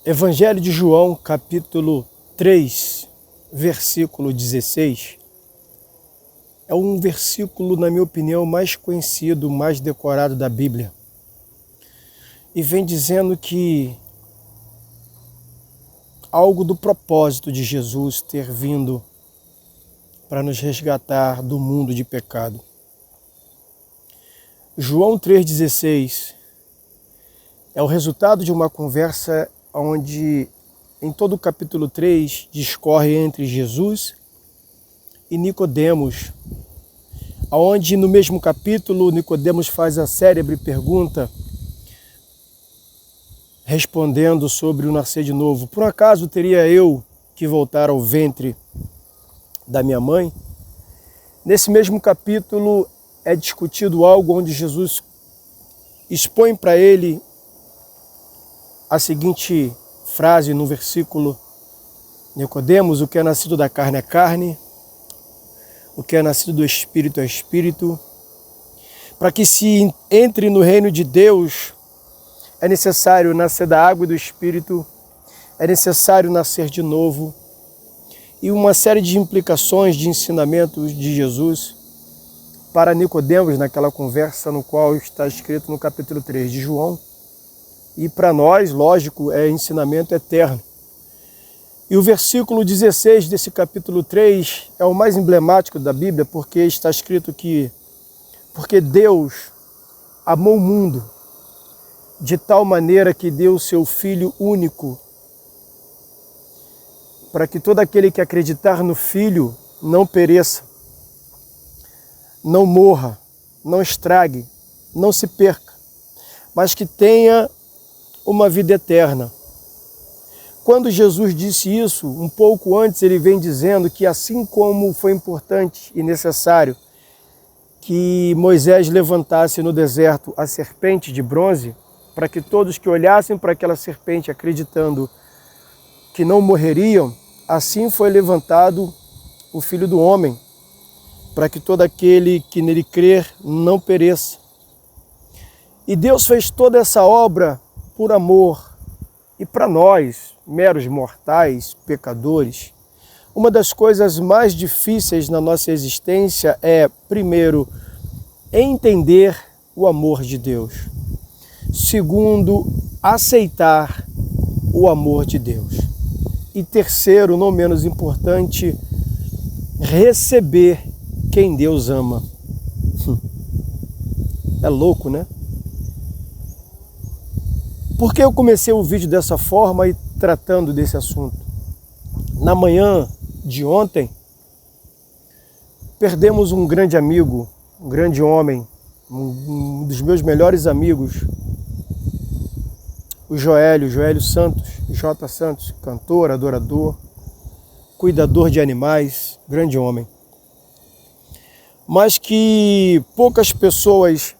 Evangelho de João, capítulo 3, versículo 16, é um versículo, na minha opinião, mais conhecido, mais decorado da Bíblia. E vem dizendo que algo do propósito de Jesus ter vindo para nos resgatar do mundo de pecado. João 3,16 é o resultado de uma conversa onde, em todo o capítulo 3, discorre entre Jesus e Nicodemos, onde no mesmo capítulo Nicodemos faz a célebre pergunta, respondendo sobre o nascer de novo. Por acaso teria eu que voltar ao ventre da minha mãe? Nesse mesmo capítulo é discutido algo onde Jesus expõe para ele a seguinte frase no versículo: Nicodemos, o que é nascido da carne é carne, o que é nascido do Espírito é Espírito. Para que se entre no reino de Deus, é necessário nascer da água e do Espírito, é necessário nascer de novo. E uma série de implicações de ensinamentos de Jesus para Nicodemos naquela conversa no qual está escrito no capítulo 3 de João. E para nós, lógico, é ensinamento eterno. E o versículo 16 desse capítulo 3 é o mais emblemático da Bíblia, porque está escrito que porque Deus amou o mundo de tal maneira que deu o seu Filho único, para que todo aquele que acreditar no Filho não pereça, não morra, não estrague, não se perca, mas que tenha uma vida eterna. Quando Jesus disse isso, um pouco antes ele vem dizendo que assim como foi importante e necessário que Moisés levantasse no deserto a serpente de bronze, para que todos que olhassem para aquela serpente acreditando que não morreriam, assim foi levantado o Filho do Homem, para que todo aquele que nele crer não pereça. E Deus fez toda essa obra por amor. E para nós, meros mortais, pecadores, uma das coisas mais difíceis na nossa existência é, primeiro, entender o amor de Deus. Segundo, aceitar o amor de Deus. E terceiro, não menos importante, receber quem Deus ama. É louco, né? Por que eu comecei o vídeo dessa forma e tratando desse assunto? Na manhã de ontem, perdemos um grande amigo, um grande homem, um dos meus melhores amigos, o Joélio Santos, J. Santos, cantor, adorador, cuidador de animais, grande homem. Mas que poucas pessoas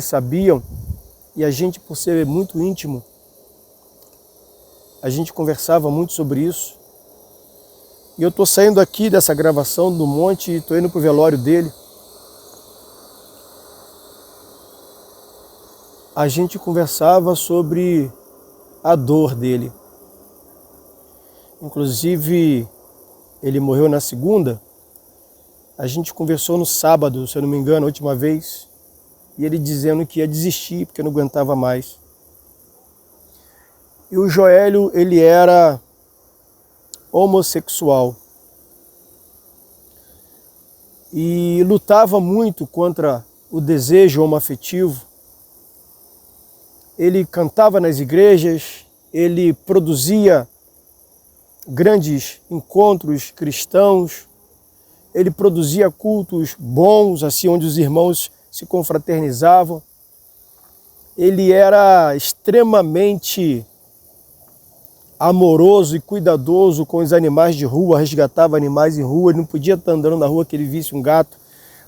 sabiam, e a gente, por ser muito íntimo, a gente conversava muito sobre isso. E eu estou saindo aqui dessa gravação do monte e estou indo para o velório dele. A gente conversava sobre a dor dele. Inclusive, ele morreu na segunda. A gente conversou no sábado, se eu não me engano, a última vez. E ele dizendo que ia desistir, porque não aguentava mais. E o Joélio, ele era homossexual. E lutava muito contra o desejo homoafetivo. Ele cantava nas igrejas, ele produzia grandes encontros cristãos, ele produzia cultos bons, assim, onde os irmãos se confraternizavam. Ele era extremamente amoroso e cuidadoso com os animais de rua, resgatava animais em rua, ele não podia estar andando na rua que ele visse um gato,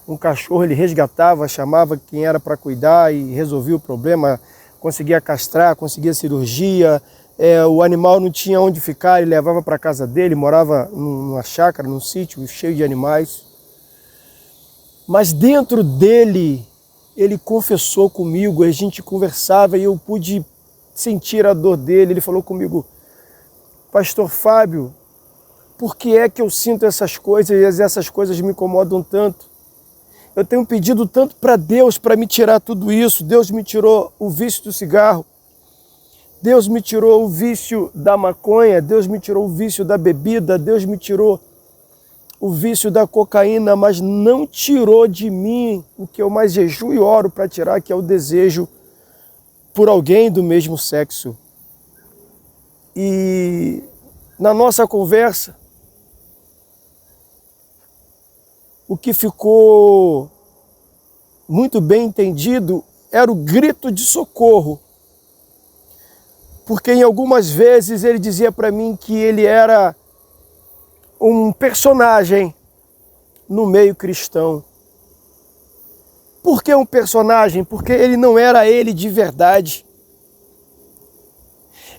um cachorro, ele resgatava, chamava quem era para cuidar e resolvia o problema, conseguia castrar, conseguia cirurgia, o animal não tinha onde ficar, ele levava para a casa dele, morava numa chácara, num sítio cheio de animais. Mas dentro dele, ele confessou comigo, a gente conversava e eu pude sentir a dor dele. Ele falou comigo: Pastor Fábio, por que é que eu sinto essas coisas e essas coisas me incomodam tanto? Eu tenho pedido tanto para Deus para me tirar tudo isso. Deus me tirou o vício do cigarro. Deus me tirou o vício da maconha. Deus me tirou o vício da bebida. Deus me tirou o vício da cocaína, mas não tirou de mim o que eu mais jejuo e oro para tirar, que é o desejo por alguém do mesmo sexo. E na nossa conversa, o que ficou muito bem entendido era o grito de socorro. Porque em algumas vezes ele dizia para mim que ele era um personagem no meio cristão. Por que um personagem? Porque ele não era ele de verdade.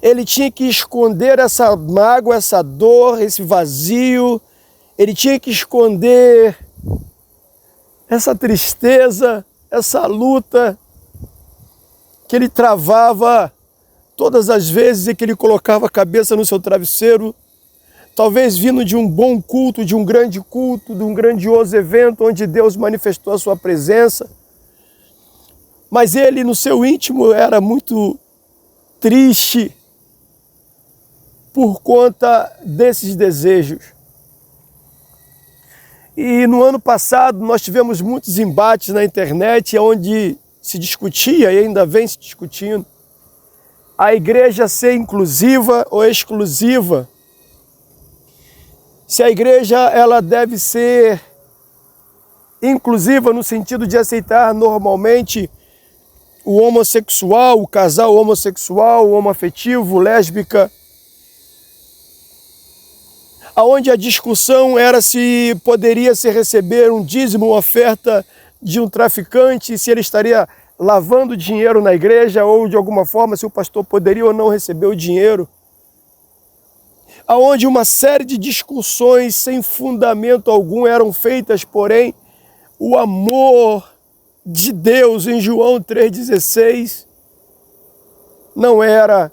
Ele tinha que esconder essa mágoa, essa dor, esse vazio. Ele tinha que esconder essa tristeza, essa luta que ele travava todas as vezes em que ele colocava a cabeça no seu travesseiro, talvez vindo de um bom culto, de um grandioso evento onde Deus manifestou a sua presença. Mas ele, no seu íntimo, era muito triste por conta desses desejos. E no ano passado nós tivemos muitos embates na internet onde se discutia, e ainda vem se discutindo, a igreja ser inclusiva ou exclusiva. Se a igreja ela deve ser inclusiva no sentido de aceitar normalmente o homossexual, o casal homossexual, o homoafetivo, lésbica, aonde a discussão era se poderia se receber um dízimo, uma oferta de um traficante, se ele estaria lavando dinheiro na igreja ou de alguma forma se o pastor poderia ou não receber o dinheiro. Aonde uma série de discussões sem fundamento algum eram feitas, porém o amor de Deus em João 3,16 não era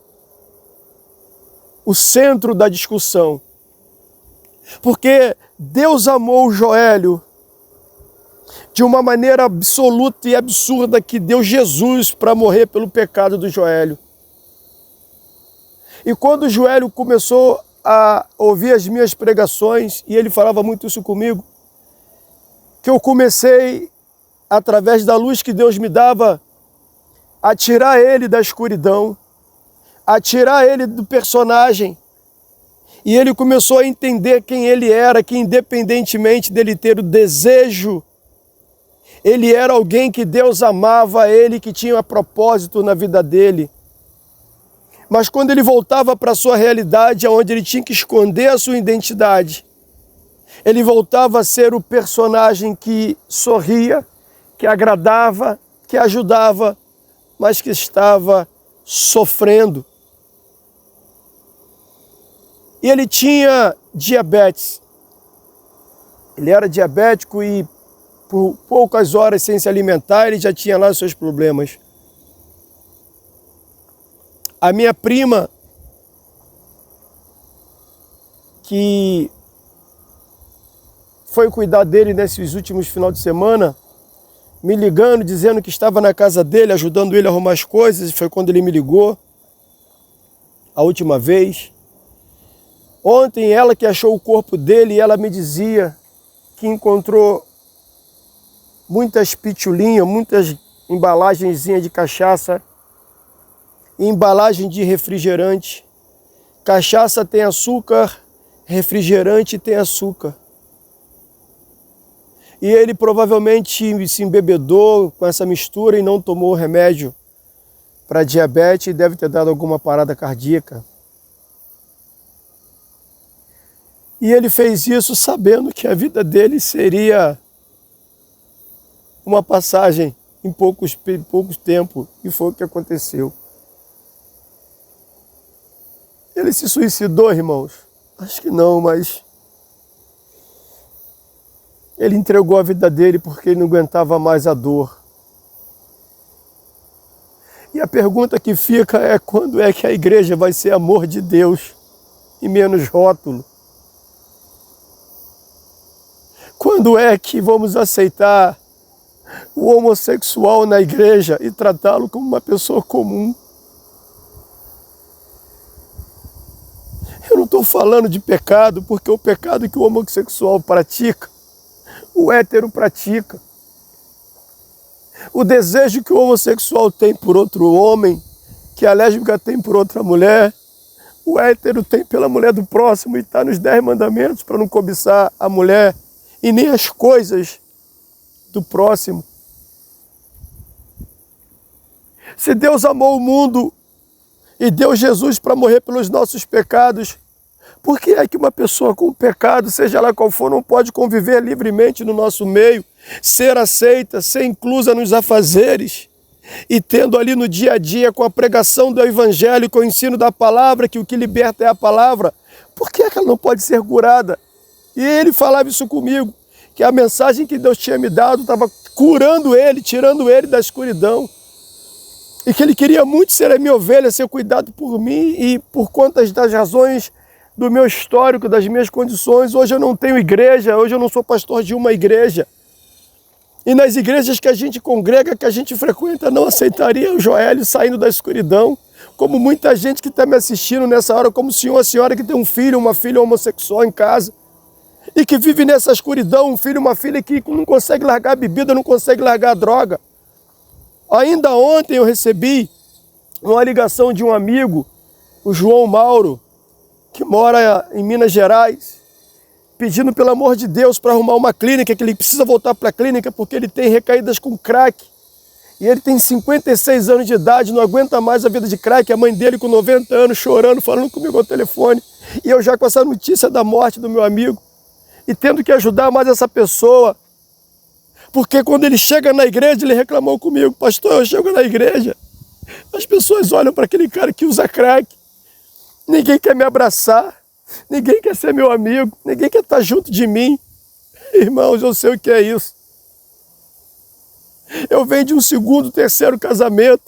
o centro da discussão. Porque Deus amou o Joélio de uma maneira absoluta e absurda, que deu Jesus para morrer pelo pecado do Joélio. E quando o Joélio começou a ouvir as minhas pregações, e ele falava muito isso comigo, que eu comecei, através da luz que Deus me dava, a tirar ele da escuridão, a tirar ele do personagem. E ele começou a entender quem ele era, que independentemente dele ter o desejo, ele era alguém que Deus amava, ele que tinha um propósito na vida dele. Mas quando ele voltava para a sua realidade, onde ele tinha que esconder a sua identidade, ele voltava a ser o personagem que sorria, que agradava, que ajudava, mas que estava sofrendo. E ele tinha diabetes. Ele era diabético e por poucas horas sem se alimentar, ele já tinha lá os seus problemas. A minha prima, que foi cuidar dele nesses últimos finais de semana, me ligando, dizendo que estava na casa dele, ajudando ele a arrumar as coisas, foi quando ele me ligou a última vez. Ontem, ela que achou o corpo dele, ela me dizia que encontrou muitas pitulinhas, muitas embalagenzinhas de cachaça, embalagem de refrigerante. Cachaça tem açúcar, refrigerante tem açúcar. E ele provavelmente se embebedou com essa mistura e não tomou remédio para diabetes e deve ter dado alguma parada cardíaca. E ele fez isso sabendo que a vida dele seria uma passagem em poucos tempo, e foi o que aconteceu. Ele se suicidou, irmãos? Acho que não, mas ele entregou a vida dele porque ele não aguentava mais a dor. E a pergunta que fica é: quando é que a igreja vai ser amor de Deus e menos rótulo? Quando é que vamos aceitar o homossexual na igreja e tratá-lo como uma pessoa comum? Eu não estou falando de pecado, porque o pecado que o homossexual pratica, o hétero pratica. O desejo que o homossexual tem por outro homem, que a lésbica tem por outra mulher, o hétero tem pela mulher do próximo, e está nos 10 mandamentos para não cobiçar a mulher e nem as coisas do próximo. Se Deus amou o mundo e deu Jesus para morrer pelos nossos pecados, por que é que uma pessoa com pecado, seja lá qual for, não pode conviver livremente no nosso meio, ser aceita, ser inclusa nos afazeres, e tendo ali no dia a dia, com a pregação do evangelho, com o ensino da palavra, que o que liberta é a palavra, por que é que ela não pode ser curada? E ele falava isso comigo, que a mensagem que Deus tinha me dado estava curando ele, tirando ele da escuridão, e que ele queria muito ser a minha ovelha, ser cuidado por mim, e por conta das razões do meu histórico, das minhas condições, hoje eu não tenho igreja, hoje eu não sou pastor de uma igreja. E nas igrejas que a gente congrega, que a gente frequenta, não aceitaria o Joélio saindo da escuridão, como muita gente que está me assistindo nessa hora, como o senhor, a senhora que tem um filho, uma filha homossexual em casa, e que vive nessa escuridão, um filho, uma filha que não consegue largar a bebida, não consegue largar a droga. Ainda ontem eu recebi uma ligação de um amigo, o João Mauro, que mora em Minas Gerais, pedindo pelo amor de Deus para arrumar uma clínica, que ele precisa voltar para a clínica porque ele tem recaídas com crack. E ele tem 56 anos de idade, não aguenta mais a vida de crack. A mãe dele com 90 anos chorando, falando comigo ao telefone. E eu já com essa notícia da morte do meu amigo. E tendo que ajudar mais essa pessoa. Porque quando ele chega na igreja, ele reclamou comigo: pastor, eu chego na igreja, as pessoas olham para aquele cara que usa crack. Ninguém quer me abraçar, ninguém quer ser meu amigo, ninguém quer estar junto de mim. Irmãos, eu sei o que é isso. Eu venho de um segundo, terceiro casamento,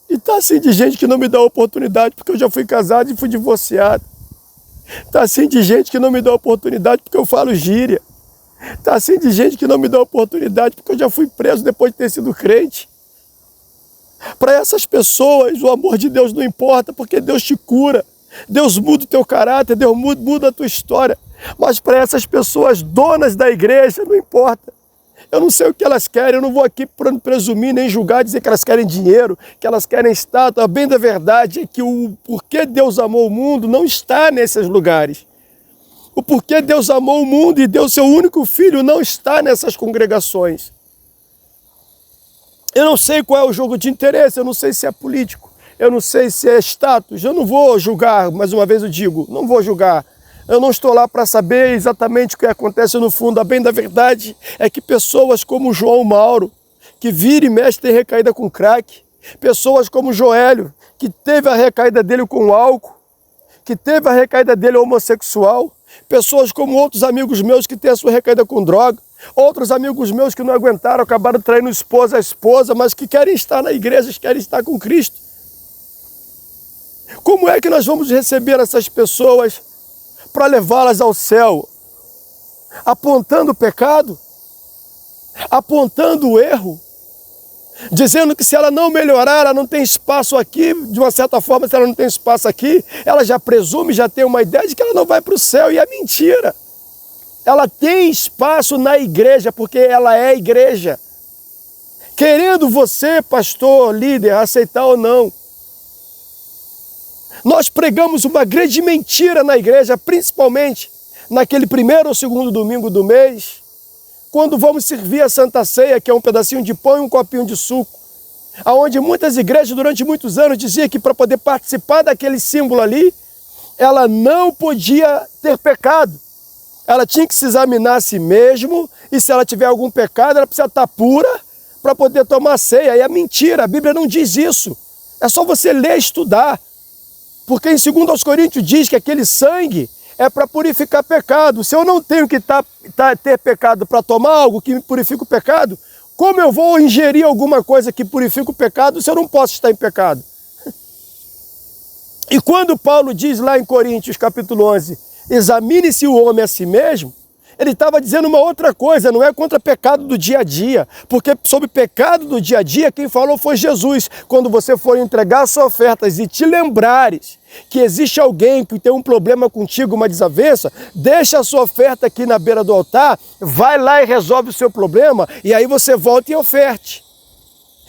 e está assim de gente que não me dá oportunidade, porque eu já fui casado e fui divorciado. Está assim de gente que não me dá oportunidade porque eu falo gíria. Está assim de gente que não me dá oportunidade porque eu já fui preso depois de ter sido crente. Para essas pessoas, o amor de Deus não importa, porque Deus te cura. Deus muda o teu caráter, Deus muda a tua história. Mas para essas pessoas, donas da igreja, não importa. Eu não sei o que elas querem, eu não vou aqui presumir nem julgar, dizer que elas querem dinheiro, que elas querem estátua. A bem da verdade é que o porquê Deus amou o mundo não está nesses lugares. O porquê Deus amou o mundo e deu seu único filho não está nessas congregações. Eu não sei qual é o jogo de interesse, eu não sei se é político, eu não sei se é status, eu não vou julgar, mais uma vez eu digo, não vou julgar. Eu não estou lá para saber exatamente o que acontece no fundo. A bem da verdade é que pessoas como o João Mauro, que vira e mexe tem recaída com crack, pessoas como o Joélio, que teve a recaída dele com álcool, que teve a recaída dele homossexual, pessoas como outros amigos meus que têm a sua recaída com droga, outros amigos meus que não aguentaram, acabaram traindo esposa a esposa, mas que querem estar na igreja, querem estar com Cristo. Como é que nós vamos receber essas pessoas para levá-las ao céu? Apontando o pecado? Apontando o erro? Dizendo que se ela não melhorar, ela não tem espaço aqui, de uma certa forma, se ela não tem espaço aqui, ela já presume, já tem uma ideia de que ela não vai para o céu, e é mentira. Ela tem espaço na igreja, porque ela é igreja. Querendo você, pastor, líder, aceitar ou não, nós pregamos uma grande mentira na igreja, principalmente naquele primeiro ou segundo domingo do mês, quando vamos servir a Santa Ceia, que é um pedacinho de pão e um copinho de suco, aonde muitas igrejas durante muitos anos diziam que para poder participar daquele símbolo ali, ela não podia ter pecado. Ela tinha que se examinar a si mesmo, e se ela tiver algum pecado, ela precisa estar pura para poder tomar ceia. E é mentira, a Bíblia não diz isso. É só você ler e estudar. Porque em 2 Coríntios diz que aquele sangue é para purificar pecado. Se eu não tenho que ter pecado para tomar algo que me purifica o pecado, Como eu vou ingerir alguma coisa que purifica o pecado se eu não posso estar em pecado? E quando Paulo diz lá em Coríntios, capítulo 11, examine-se o homem a si mesmo, ele estava dizendo uma outra coisa, não é contra pecado do dia a dia, porque sobre pecado do dia a dia, quem falou foi Jesus. Quando você for entregar suas ofertas e te lembrares que existe alguém que tem um problema contigo, uma desavença, deixa a sua oferta aqui na beira do altar, vai lá e resolve o seu problema, e aí você volta e oferte.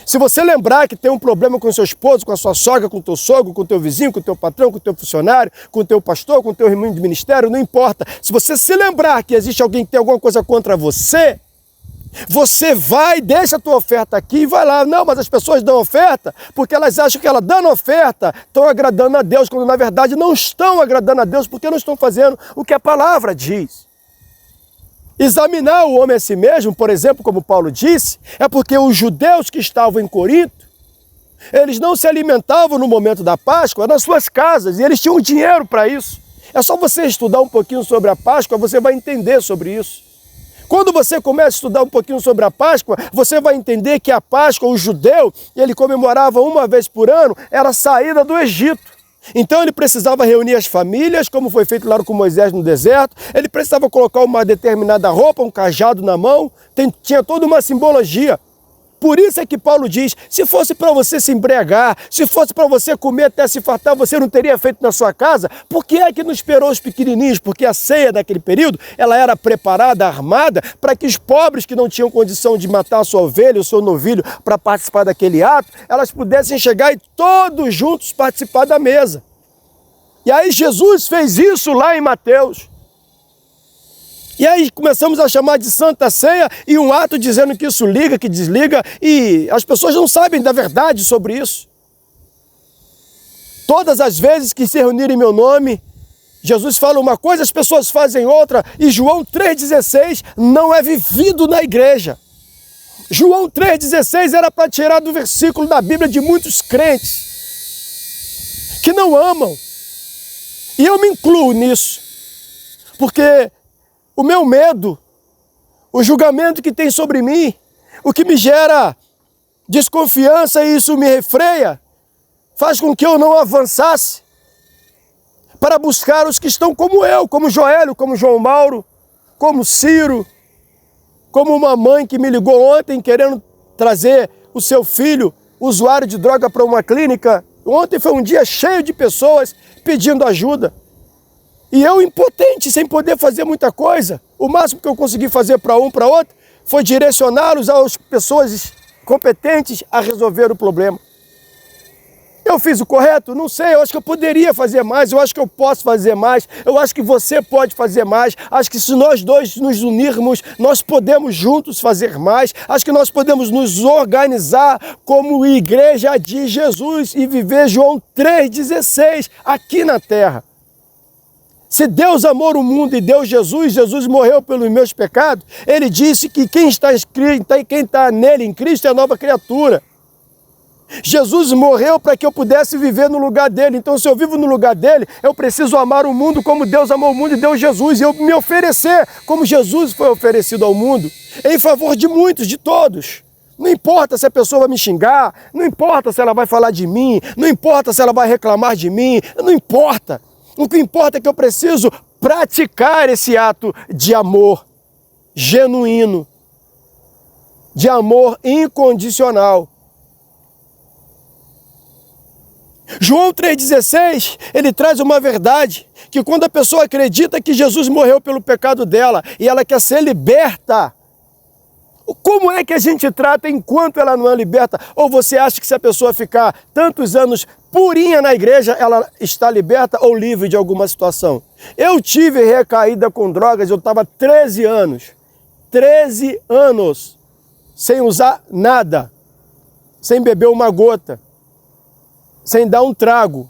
Se você lembrar que tem um problema com o seu esposo, com a sua sogra, com o teu sogro, com o teu vizinho, com o teu patrão, com o teu funcionário, com o teu pastor, com o teu irmão de ministério, não importa. Se você se lembrar que existe alguém que tem alguma coisa contra você, você vai, deixa a tua oferta aqui e vai lá. Não, mas as pessoas dão oferta porque elas acham que elas dando oferta estão agradando a Deus, quando na verdade não estão agradando a Deus porque não estão fazendo o que a palavra diz. Examinar o homem a si mesmo, por exemplo, como Paulo disse, é porque os judeus que estavam em Corinto, eles não se alimentavam no momento da Páscoa nas suas casas, e eles tinham dinheiro para isso. É só você estudar um pouquinho sobre a Páscoa, você vai entender sobre isso. Quando você começa a estudar um pouquinho sobre a Páscoa, você vai entender que a Páscoa, o judeu, ele comemorava uma vez por ano, era a saída do Egito. Então ele precisava reunir as famílias, como foi feito lá com Moisés no deserto, ele precisava colocar uma determinada roupa, um cajado na mão, tinha toda uma simbologia. Por isso é que Paulo diz, se fosse para você se embriagar, se fosse para você comer até se fartar, você não teria feito na sua casa? Por que é que não esperou os pequenininhos? Porque a ceia naquele período, ela era preparada, armada, para que os pobres que não tinham condição de matar a sua ovelha, o seu novilho, para participar daquele ato, elas pudessem chegar e todos juntos participar da mesa. E aí Jesus fez isso lá em Mateus. E aí começamos a chamar de Santa Ceia e um ato dizendo que isso liga, que desliga, e as pessoas não sabem da verdade sobre isso. Todas as vezes que se reunirem em meu nome, Jesus fala uma coisa, as pessoas fazem outra, e João 3,16 não é vivido na igreja. João 3,16 era para tirar do versículo da Bíblia de muitos crentes que não amam. E eu me incluo nisso, porque o meu medo, o julgamento que tem sobre mim, o que me gera desconfiança e isso me refreia, faz com que eu não avançasse para buscar os que estão como eu, como Joélio, como João Mauro, como Ciro, como uma mãe que me ligou ontem querendo trazer o seu filho, usuário de droga, para uma clínica. Ontem foi um dia cheio de pessoas pedindo ajuda. E eu impotente, sem poder fazer muita coisa. O máximo que eu consegui fazer para um, para outro, foi direcioná-los às pessoas competentes a resolver o problema. Eu fiz o correto? Não sei, eu acho que eu poderia fazer mais, eu acho que eu posso fazer mais, eu acho que você pode fazer mais, acho que se nós dois nos unirmos, nós podemos juntos fazer mais, acho que nós podemos nos organizar como igreja de Jesus e viver João 3,16 aqui na terra. Se Deus amou o mundo e deu Jesus, Jesus morreu pelos meus pecados, ele disse que quem está nele em Cristo é a nova criatura. Jesus morreu para que eu pudesse viver no lugar dele. Então, se eu vivo no lugar dele, eu preciso amar o mundo como Deus amou o mundo e deu Jesus. E eu me oferecer como Jesus foi oferecido ao mundo, em favor de muitos, de todos. Não importa se a pessoa vai me xingar, não importa se ela vai falar de mim, não importa se ela vai reclamar de mim, não importa. O que importa é que eu preciso praticar esse ato de amor genuíno, de amor incondicional. João 3,16, ele traz uma verdade, que quando a pessoa acredita que Jesus morreu pelo pecado dela e ela quer ser liberta, como é que a gente trata enquanto ela não é liberta? Ou você acha que se a pessoa ficar tantos anos purinha na igreja, ela está liberta ou livre de alguma situação? Eu tive recaída com drogas, eu estava 13 anos, sem usar nada, sem beber uma gota, sem dar um trago.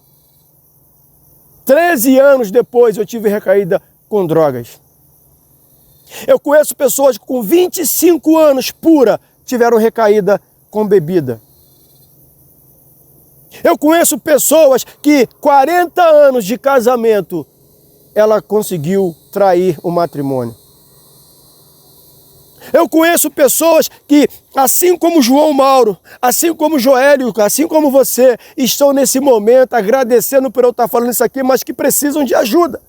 13 anos depois eu tive recaída com drogas. Eu conheço pessoas que com 25 anos pura tiveram recaída com bebida. Eu conheço pessoas que 40 anos de casamento ela conseguiu trair o matrimônio. Eu conheço pessoas que, assim como João Mauro, assim como Joélio, assim como você, estão nesse momento agradecendo por eu estar falando isso aqui, mas que precisam de ajuda.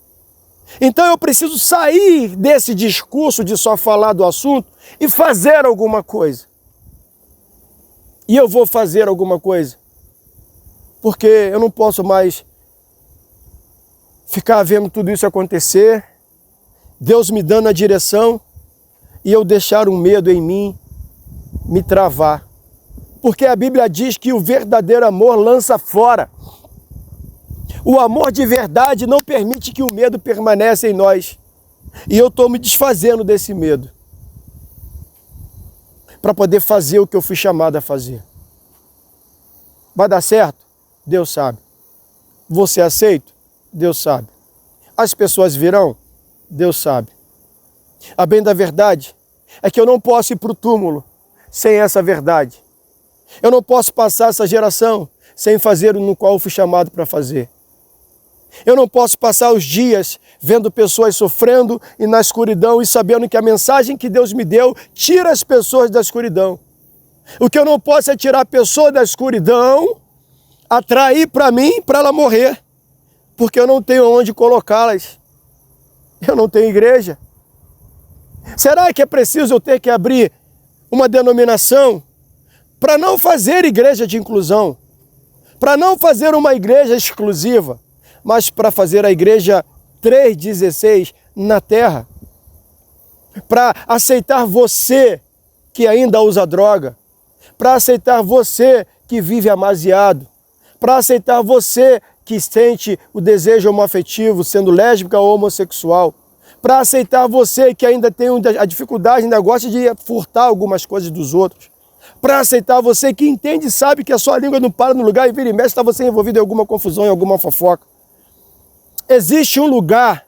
Então eu preciso sair desse discurso de só falar do assunto e fazer alguma coisa. E eu vou fazer alguma coisa. Porque eu não posso mais ficar vendo tudo isso acontecer, Deus me dando a direção, e eu deixar um medo em mim me travar. Porque a Bíblia diz que o verdadeiro amor lança fora. O amor de verdade não permite que o medo permaneça em nós. E eu estou me desfazendo desse medo. Para poder fazer o que eu fui chamado a fazer. Vai dar certo? Deus sabe. Você aceita? Deus sabe. As pessoas virão? Deus sabe. A bem da verdade é que eu não posso ir para o túmulo sem essa verdade. Eu não posso passar essa geração sem fazer o no qual eu fui chamado para fazer. Eu não posso passar os dias vendo pessoas sofrendo e na escuridão e sabendo que a mensagem que Deus me deu tira as pessoas da escuridão. O que eu não posso é tirar a pessoa da escuridão, atrair para mim, para ela morrer. Porque eu não tenho onde colocá-las. Eu não tenho igreja. Será que é preciso eu ter que abrir uma denominação para não fazer igreja de inclusão? Para não fazer uma igreja exclusiva, mas para fazer a igreja 316 na terra? Para aceitar você que ainda usa droga, para aceitar você que vive amasiado, para aceitar você que sente o desejo homoafetivo, sendo lésbica ou homossexual, para aceitar você que ainda tem a dificuldade, ainda gosta de furtar algumas coisas dos outros, para aceitar você que entende e sabe que a sua língua não para no lugar e vira e mexe, está você envolvido em alguma confusão, em alguma fofoca. Existe um lugar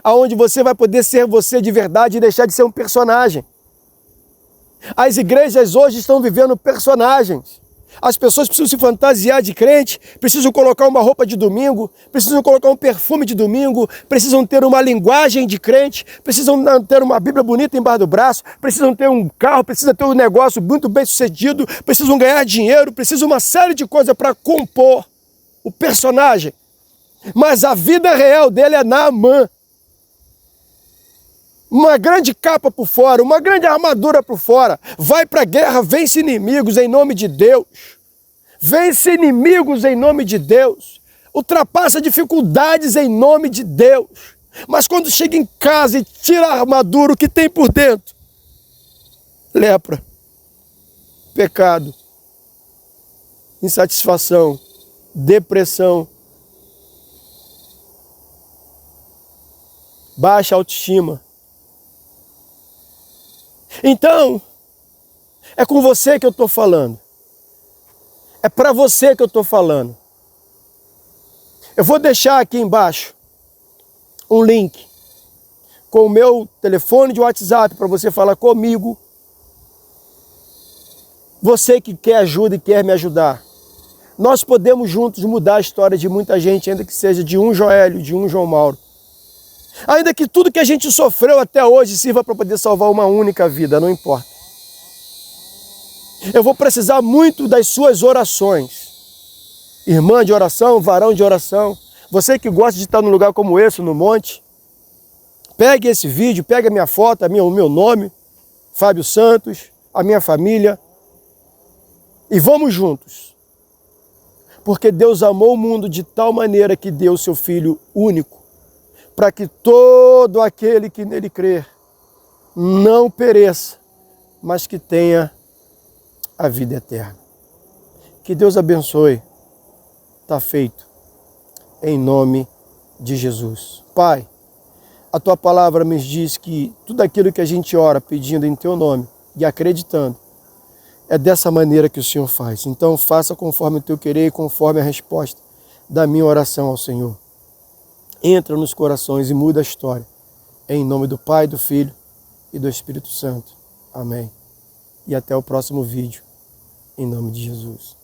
onde você vai poder ser você de verdade e deixar de ser um personagem. As igrejas hoje estão vivendo personagens. As pessoas precisam se fantasiar de crente, precisam colocar uma roupa de domingo, precisam colocar um perfume de domingo, precisam ter uma linguagem de crente, precisam ter uma Bíblia bonita embaixo do braço, precisam ter um carro, precisam ter um negócio muito bem sucedido, precisam ganhar dinheiro, precisam uma série de coisas para compor o personagem. Mas a vida real dele é Naamã. Uma grande capa por fora, uma grande armadura por fora. Vai para a guerra, vence inimigos em nome de Deus. Vence inimigos em nome de Deus. Ultrapassa dificuldades em nome de Deus. Mas quando chega em casa e tira a armadura, o que tem por dentro? Lepra, pecado, insatisfação, depressão, baixa autoestima. Então, é com você que eu estou falando. É para você que eu estou falando. Eu vou deixar aqui embaixo um link com o meu telefone de WhatsApp para você falar comigo. Você que quer ajuda e quer me ajudar. Nós podemos juntos mudar a história de muita gente, ainda que seja de um Joélio, de um João Mauro. Ainda que tudo que a gente sofreu até hoje sirva para poder salvar uma única vida, não importa. Eu vou precisar muito das suas orações. Irmã de oração, varão de oração. Você que gosta de estar num lugar como esse, no monte, pegue esse vídeo, pegue a minha foto, o meu nome, Fábio Santos, a minha família, e vamos juntos. Porque Deus amou o mundo de tal maneira que deu o seu Filho único, para que todo aquele que nele crer não pereça, mas que tenha a vida eterna. Que Deus abençoe. Está feito. Em nome de Jesus. Pai, a Tua palavra me diz que tudo aquilo que a gente ora pedindo em Teu nome e acreditando, é dessa maneira que o Senhor faz. Então faça conforme o Teu querer e conforme a resposta da minha oração ao Senhor. Entra nos corações e muda a história. Em nome do Pai, do Filho e do Espírito Santo. Amém. E até o próximo vídeo. Em nome de Jesus.